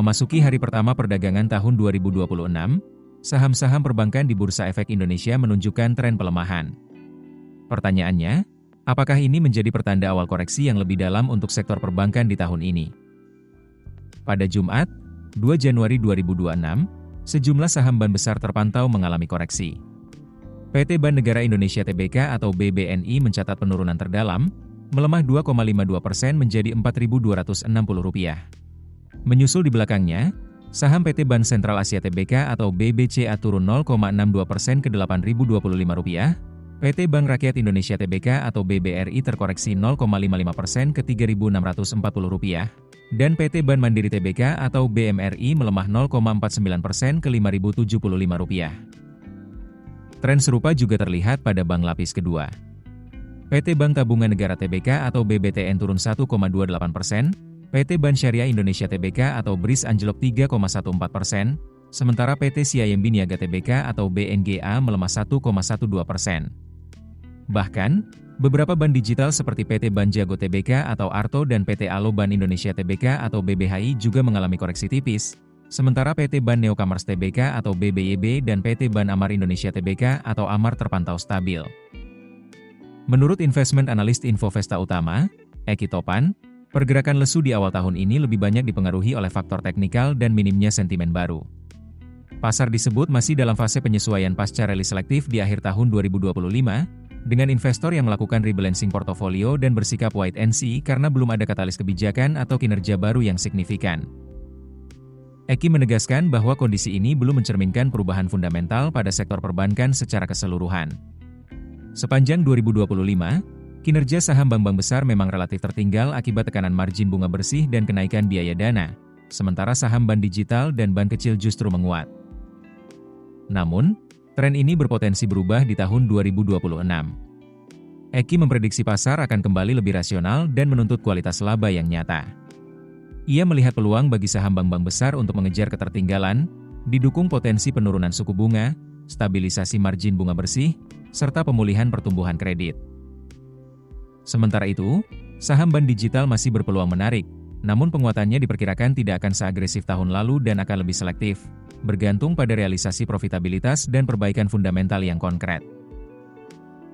Memasuki hari pertama perdagangan tahun 2026, saham-saham perbankan di Bursa Efek Indonesia menunjukkan tren pelemahan. Pertanyaannya, apakah ini menjadi pertanda awal koreksi yang lebih dalam untuk sektor perbankan di tahun ini? Pada Jumat, 2 Januari 2026, sejumlah saham ban besar terpantau mengalami koreksi. PT Ban Negara Indonesia Tbk atau BBNI mencatat penurunan terdalam, melemah 2,52% menjadi Rp4.260. Menyusul di belakangnya, saham PT Ban Sentral Asia Tbk atau BBCA turun 0,62% ke Rp8.025, PT Bank Rakyat Indonesia Tbk atau BBRI terkoreksi 0,55% ke Rp3.640, dan PT Ban Mandiri Tbk atau BMRI melemah 0,49% ke Rp5.075. Tren serupa juga terlihat pada bank lapis kedua. PT Bank Tabungan Negara Tbk atau BBTN turun 1,28%, PT Ban Syariah Indonesia Tbk atau BRIS anjlok 3,14%, sementara PT Siayembi Niaga Tbk atau BNGA melemah 1,12%. Bahkan, beberapa ban digital seperti PT Ban Jago Tbk atau Arto dan PT Alo Ban Indonesia Tbk atau BBHI juga mengalami koreksi tipis, sementara PT Ban Neocommerce Tbk atau BBYB dan PT Ban Amar Indonesia Tbk atau Amar terpantau stabil. Menurut investment analyst Infovesta Utama, Eki Topan, pergerakan lesu di awal tahun ini lebih banyak dipengaruhi oleh faktor teknikal dan minimnya sentimen baru. Pasar disebut masih dalam fase penyesuaian pasca rally selektif di akhir tahun 2025, dengan investor yang melakukan rebalancing portofolio dan bersikap wait and see karena belum ada katalis kebijakan atau kinerja baru yang signifikan. Eki menegaskan bahwa kondisi ini belum mencerminkan perubahan fundamental pada sektor perbankan secara keseluruhan. Sepanjang 2025, kinerja saham bank-bank besar memang relatif tertinggal akibat tekanan margin bunga bersih dan kenaikan biaya dana, sementara saham ban digital dan ban kecil justru menguat. Namun, tren ini berpotensi berubah di tahun 2026. Eki memprediksi pasar akan kembali lebih rasional dan menuntut kualitas laba yang nyata. Ia melihat peluang bagi saham bank-bank besar untuk mengejar ketertinggalan, didukung potensi penurunan suku bunga, stabilisasi margin bunga bersih, serta pemulihan pertumbuhan kredit. Sementara itu, saham ban digital masih berpeluang menarik, namun penguatannya diperkirakan tidak akan seagresif tahun lalu dan akan lebih selektif, bergantung pada realisasi profitabilitas dan perbaikan fundamental yang konkret.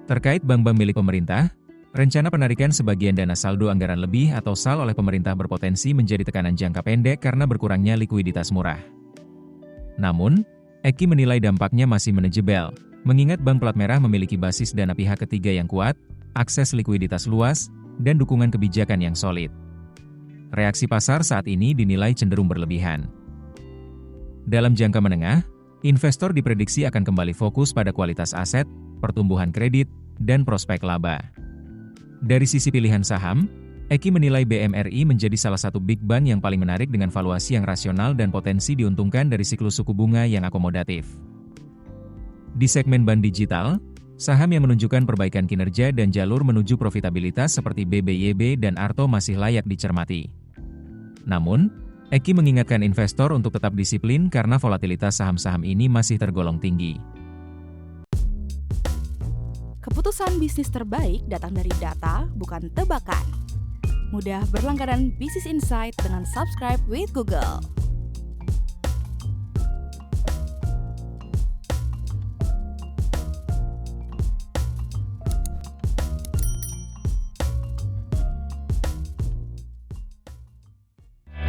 Terkait bank-bank milik pemerintah, rencana penarikan sebagian dana saldo anggaran lebih atau SAL oleh pemerintah berpotensi menjadi tekanan jangka pendek karena berkurangnya likuiditas murah. Namun, Eki menilai dampaknya masih manajebil, mengingat bank plat merah memiliki basis dana pihak ketiga yang kuat, akses likuiditas luas, dan dukungan kebijakan yang solid. Reaksi pasar saat ini dinilai cenderung berlebihan. Dalam jangka menengah, investor diprediksi akan kembali fokus pada kualitas aset, pertumbuhan kredit, dan prospek laba. Dari sisi pilihan saham, Eki menilai BMRI menjadi salah satu big bank yang paling menarik dengan valuasi yang rasional dan potensi diuntungkan dari siklus suku bunga yang akomodatif. Di segmen ban digital, saham yang menunjukkan perbaikan kinerja dan jalur menuju profitabilitas seperti BBYB dan Arto masih layak dicermati. Namun, Eki mengingatkan investor untuk tetap disiplin karena volatilitas saham-saham ini masih tergolong tinggi. Keputusan bisnis terbaik datang dari data, bukan tebakan. Mudah berlangganan Business Insight dengan subscribe with Google.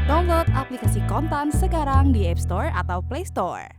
Download aplikasi Kontan sekarang di App Store atau Play Store.